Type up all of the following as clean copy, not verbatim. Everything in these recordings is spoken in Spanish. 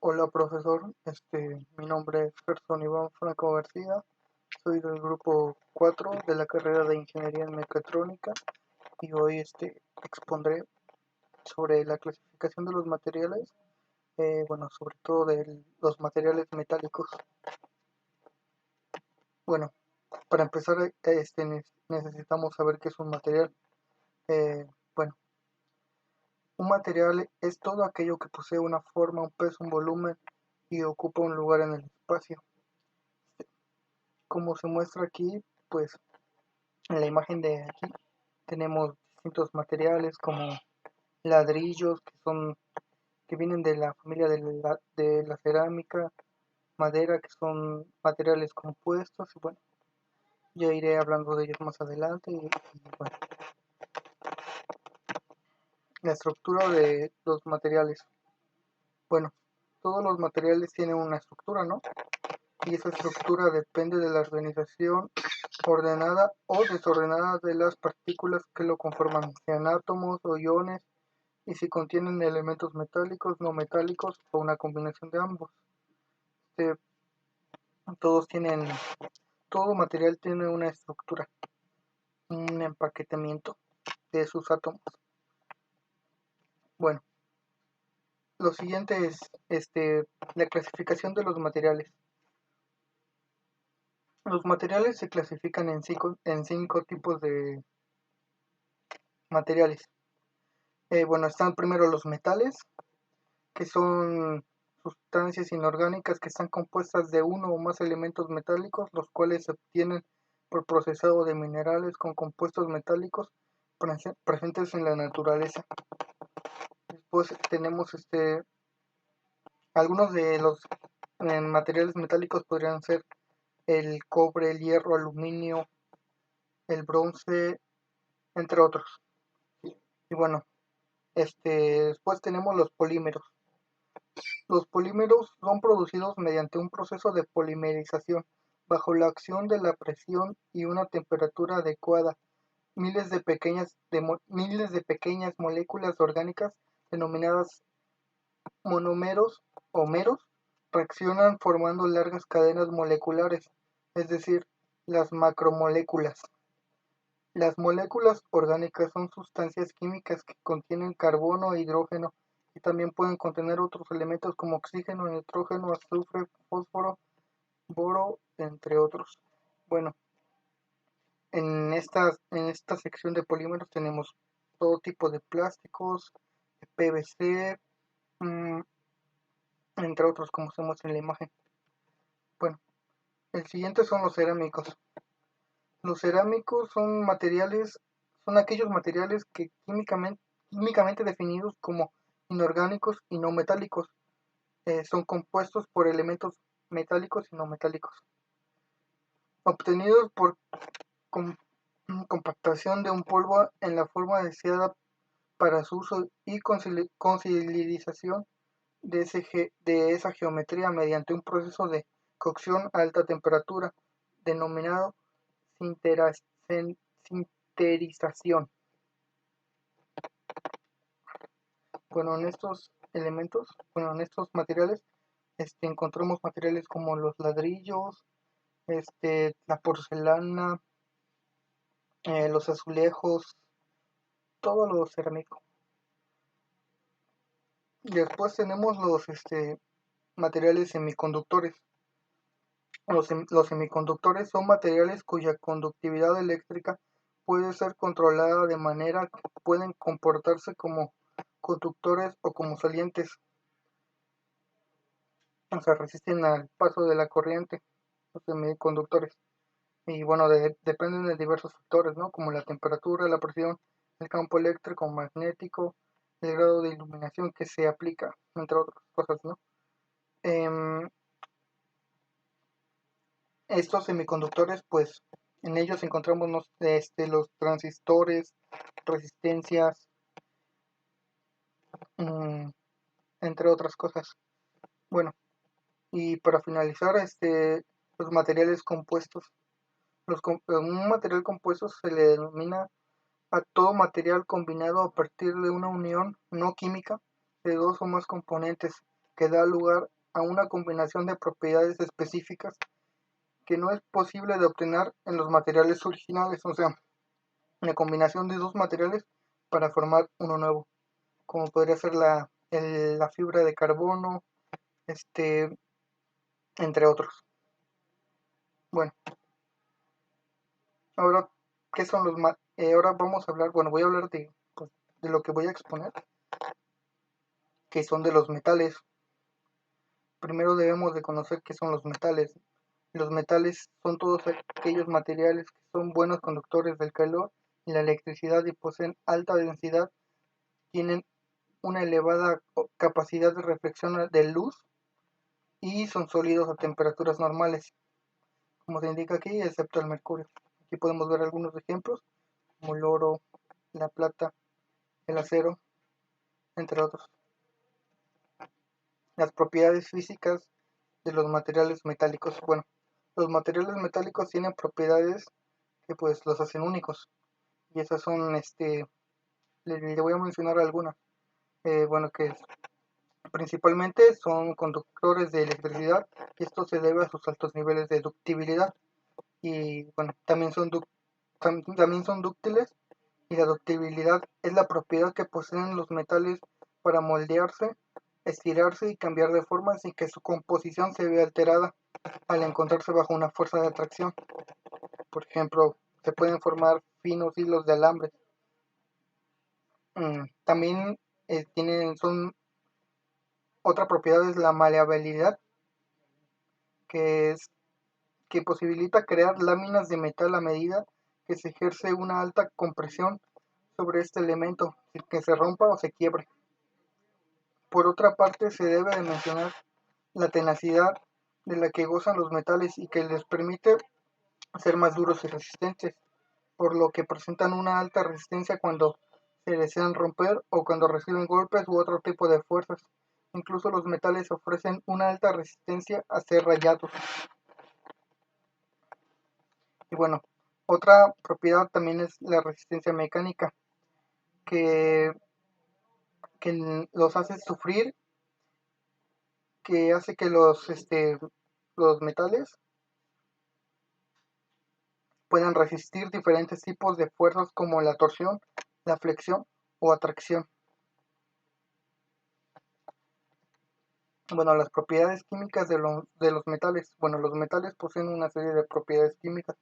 Hola profesor, mi nombre es Gerson Iván Franco García, soy del grupo 4 de la carrera de Ingeniería en Mecatrónica y hoy expondré sobre la clasificación de los materiales, sobre todo de los materiales metálicos. Bueno, para empezar necesitamos saber qué es un material. Eh, bueno, un material es todo aquello que posee una forma, un peso, un volumen y ocupa un lugar en el espacio. Como se muestra aquí, pues en la imagen de aquí tenemos distintos materiales como ladrillos que vienen de la familia de la cerámica, madera que son materiales compuestos y bueno, ya iré hablando de ellos más adelante y bueno, la estructura de los materiales. Bueno, todos los materiales tienen una estructura, ¿no? Y esa estructura depende de la organización ordenada o desordenada de las partículas que lo conforman, sean átomos o iones, y si contienen elementos metálicos, no metálicos o una combinación de ambos. Este, todos tienen, todo material tiene una estructura, un empaquetamiento de sus átomos. Bueno, lo siguiente es la clasificación de los materiales. Los materiales se clasifican en cinco tipos de materiales. Están primero los metales, que son sustancias inorgánicas que están compuestas de uno o más elementos metálicos, los cuales se obtienen por procesado de minerales con compuestos metálicos presentes en la naturaleza. Después tenemos algunos de los materiales metálicos podrían ser el cobre, el hierro, aluminio, el bronce, entre otros. Y bueno, después tenemos los polímeros. Los polímeros son producidos mediante un proceso de polimerización bajo la acción de la presión y una temperatura adecuada. Miles de pequeñas moléculas orgánicas denominadas monómeros o meros reaccionan formando largas cadenas moleculares, es decir, las macromoléculas. Las moléculas orgánicas son sustancias químicas que contienen carbono e hidrógeno y también pueden contener otros elementos como oxígeno, nitrógeno, azufre, fósforo, boro, entre otros. Bueno, en esta sección de polímeros tenemos todo tipo de plásticos, PVC, mmm, entre otros como se muestra en la imagen. Bueno, el siguiente son los cerámicos. Los cerámicos son aquellos materiales que químicamente definidos como inorgánicos y no metálicos, son compuestos por elementos metálicos y no metálicos, obtenidos por com- compactación de un polvo en la forma deseada para su uso y consolidación de esa geometría mediante un proceso de cocción a alta temperatura denominado sinterización. Bueno, en estos materiales, encontramos materiales como los ladrillos, la porcelana, los azulejos, todo lo cerámico. Después tenemos los materiales semiconductores. Los semiconductores son materiales cuya conductividad eléctrica puede ser controlada de manera que pueden comportarse como conductores o como salientes, o sea, resisten al paso de la corriente, los semiconductores. Y bueno, dependen de diversos factores, ¿no? Como la temperatura, la presión, el campo eléctrico, magnético, el grado de iluminación que se aplica, entre otras cosas, ¿no? Em, Estos semiconductores, pues, en ellos encontramos los transistores, resistencias, mmm, entre otras cosas. Bueno, y para finalizar, los materiales compuestos. Un material compuesto se le denomina a todo material combinado a partir de una unión no química de dos o más componentes que da lugar a una combinación de propiedades específicas que no es posible de obtener en los materiales originales, o sea, una combinación de dos materiales para formar uno nuevo, como podría ser la fibra de carbono, entre otros. Bueno, ahora, ¿qué son ahora vamos a hablar, bueno, voy a hablar pues, de lo que voy a exponer, que son de los metales. Primero debemos de conocer qué son los metales. Los metales son todos aquellos materiales que son buenos conductores del calor y la electricidad y poseen alta densidad, tienen una elevada capacidad de reflexión de luz y son sólidos a temperaturas normales, como se indica aquí, excepto el mercurio. Aquí podemos ver algunos ejemplos, como el oro, la plata, el acero, entre otros. Las propiedades físicas de los materiales metálicos. Bueno, los materiales metálicos tienen propiedades que pues los hacen únicos. Y esas son, le voy a mencionar algunas. Bueno, que principalmente son conductores de electricidad y esto se debe a sus altos niveles de ductibilidad. Y bueno, también son dúctiles, y la ductibilidad es la propiedad que poseen los metales para moldearse, estirarse y cambiar de forma sin que su composición se vea alterada al encontrarse bajo una fuerza de atracción. Por ejemplo, se pueden formar finos hilos de alambre. También otra propiedad es la maleabilidad, que es que posibilita crear láminas de metal a medida que se ejerce una alta compresión sobre este elemento, sin que se rompa o se quiebre. Por otra parte, se debe de mencionar la tenacidad de la que gozan los metales y que les permite ser más duros y resistentes, por lo que presentan una alta resistencia cuando se desean romper o cuando reciben golpes u otro tipo de fuerzas. Incluso los metales ofrecen una alta resistencia a ser rayados. Y bueno, otra propiedad también es la resistencia mecánica, que, que los hace sufrir, que hace que los metales puedan resistir diferentes tipos de fuerzas como la torsión, la flexión o atracción. Bueno, las propiedades químicas de los metales. Bueno, los metales poseen una serie de propiedades químicas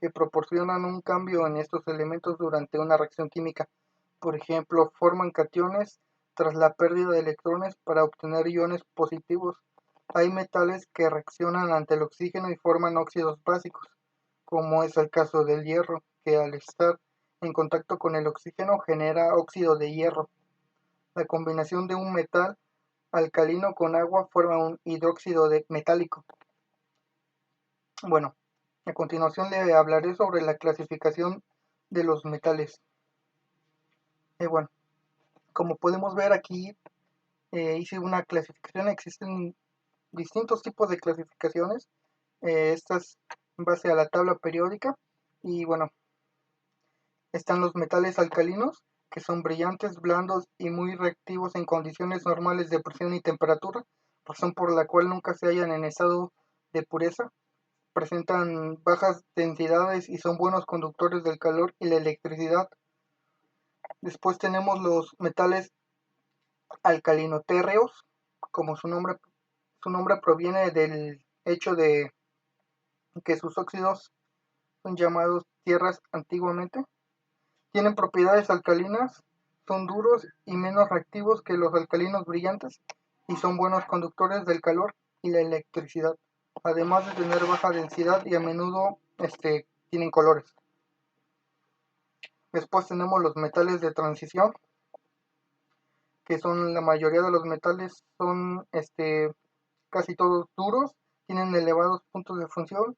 que proporcionan un cambio en estos elementos durante una reacción química. Por ejemplo, forman cationes tras la pérdida de electrones para obtener iones positivos. Hay metales que reaccionan ante el oxígeno y forman óxidos básicos, como es el caso del hierro, que al estar en contacto con el oxígeno genera óxido de hierro. La combinación de un metal alcalino con agua forma un hidróxido metálico. Bueno, a continuación le hablaré sobre la clasificación de los metales. Bueno, como podemos ver aquí, hice una clasificación. Existen distintos tipos de clasificaciones, estas en base a la tabla periódica. Y bueno, están los metales alcalinos, que son brillantes, blandos y muy reactivos en condiciones normales de presión y temperatura, razón por la cual nunca se hallan en estado de pureza. Presentan bajas densidades y son buenos conductores del calor y la electricidad. Después tenemos los metales alcalinotérreos, como su nombre proviene del hecho de que sus óxidos son llamados tierras antiguamente. Tienen propiedades alcalinas, son duros y menos reactivos que los alcalinos brillantes y son buenos conductores del calor y la electricidad, además de tener baja densidad y a menudo tienen colores. Después tenemos los metales de transición, que son la mayoría de los metales son casi todos duros, tienen elevados puntos de fusión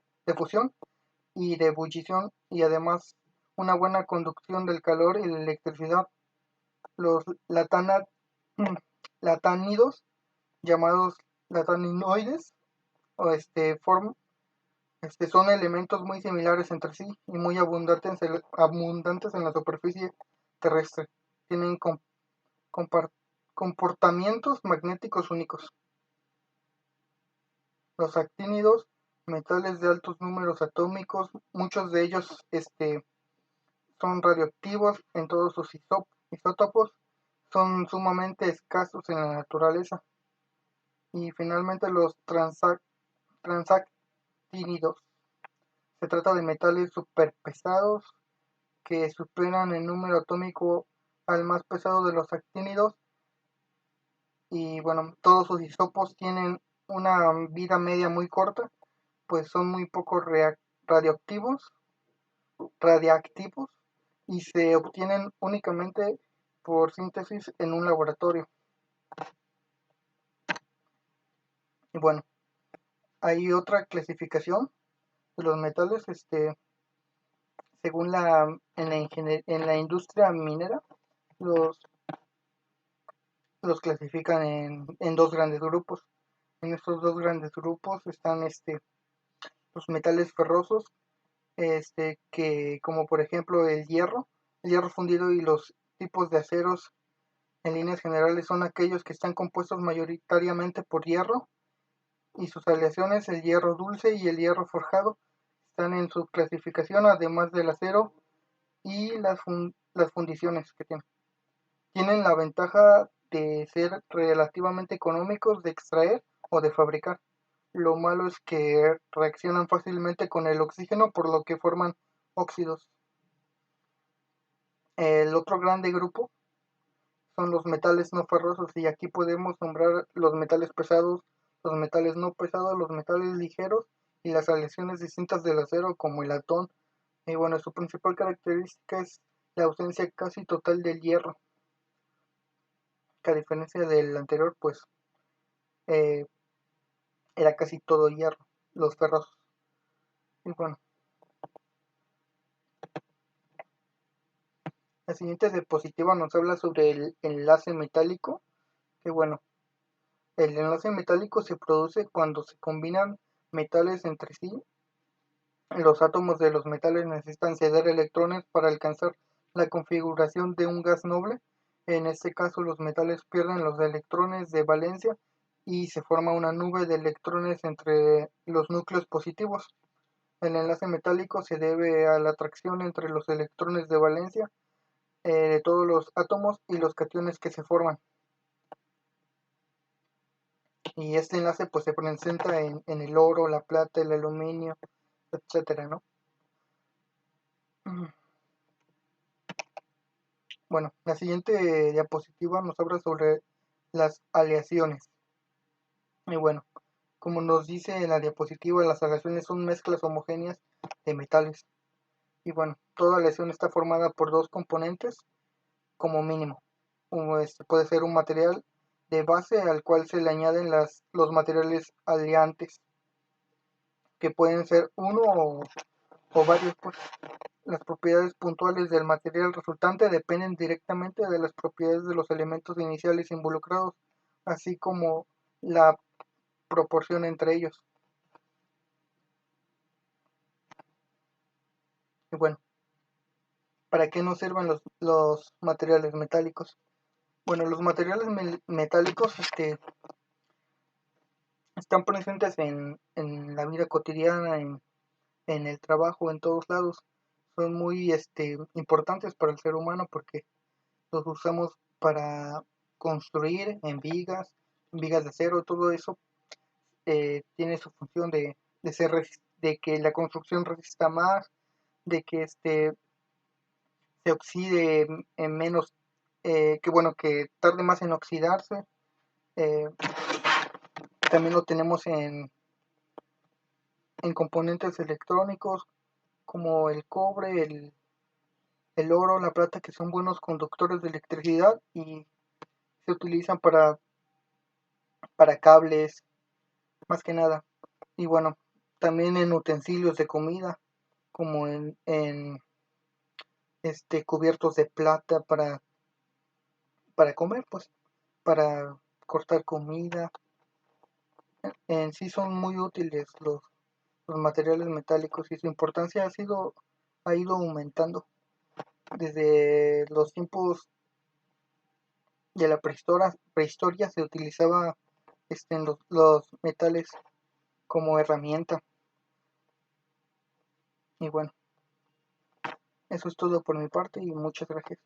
y de ebullición y además una buena conducción del calor y la electricidad. Los latánidos, llamados lataninoides, o son elementos muy similares entre sí y muy abundantes en la superficie terrestre. Tienen comportamientos magnéticos únicos. Los actínidos, metales de altos números atómicos, muchos de ellos son radioactivos en todos sus isótopos, son sumamente escasos en la naturaleza. Y finalmente los transactínidos. Se trata de metales superpesados que superan en número atómico al más pesado de los actínidos. Y bueno, todos sus isótopos tienen una vida media muy corta, pues son muy poco radioactivos, radiactivos y se obtienen únicamente por síntesis en un laboratorio. Y bueno, hay otra clasificación de los metales, según en la industria minera, los, los clasifican en dos grandes grupos. En estos dos grandes grupos están los metales ferrosos, que como por ejemplo el hierro fundido y los tipos de aceros en líneas generales son aquellos que están compuestos mayoritariamente por hierro y sus aleaciones, el hierro dulce y el hierro forjado, están en su clasificación además del acero y las fundiciones que tienen. Tienen la ventaja de ser relativamente económicos de extraer o de fabricar. Lo malo es que reaccionan fácilmente con el oxígeno, por lo que forman óxidos. El otro grande grupo son los metales no ferrosos y aquí podemos nombrar los metales pesados, los metales no pesados, los metales ligeros y las aleaciones distintas del acero como el latón. Y bueno, su principal característica es la ausencia casi total del hierro, que a diferencia del anterior pues eh, era casi todo hierro, los ferrosos. Y bueno, la siguiente diapositiva nos habla sobre el enlace metálico, que bueno, el enlace metálico se produce cuando se combinan metales entre sí. Los átomos de los metales necesitan ceder electrones para alcanzar la configuración de un gas noble. En este caso, los metales pierden los electrones de valencia y se forma una nube de electrones entre los núcleos positivos. El enlace metálico se debe a la atracción entre los electrones de valencia de todos los átomos y los cationes que se forman. Y este enlace pues se presenta en el oro, la plata, el aluminio, etcétera, ¿no? Bueno, la siguiente diapositiva nos habla sobre las aleaciones. Y bueno, como nos dice en la diapositiva, las aleaciones son mezclas homogéneas de metales. Y bueno, toda aleación está formada por dos componentes como mínimo. Puede ser un material de base al cual se le añaden los materiales aliantes, que pueden ser uno o varios, pues. Las propiedades puntuales del material resultante dependen directamente de las propiedades de los elementos iniciales involucrados, así como la proporción entre ellos. Y bueno, ¿para qué nos sirven los materiales metálicos? Bueno, los materiales metálicos están presentes en la vida cotidiana, en el trabajo, en todos lados. Son muy importantes para el ser humano porque los usamos para construir en vigas de acero, todo eso tiene su función de ser de que la construcción resista más, de que se oxide en menos, que bueno, que tarde más en oxidarse. Eh, También lo tenemos en componentes electrónicos como el cobre, el oro, la plata, que son buenos conductores de electricidad y se utilizan para cables, más que nada. Y bueno, también en utensilios de comida, como en cubiertos de plata para comer, pues, para cortar comida. En sí son muy útiles los materiales metálicos y su importancia ha ido aumentando. Desde los tiempos de la prehistoria se utilizaba los metales como herramienta. Y bueno, eso es todo por mi parte y muchas gracias.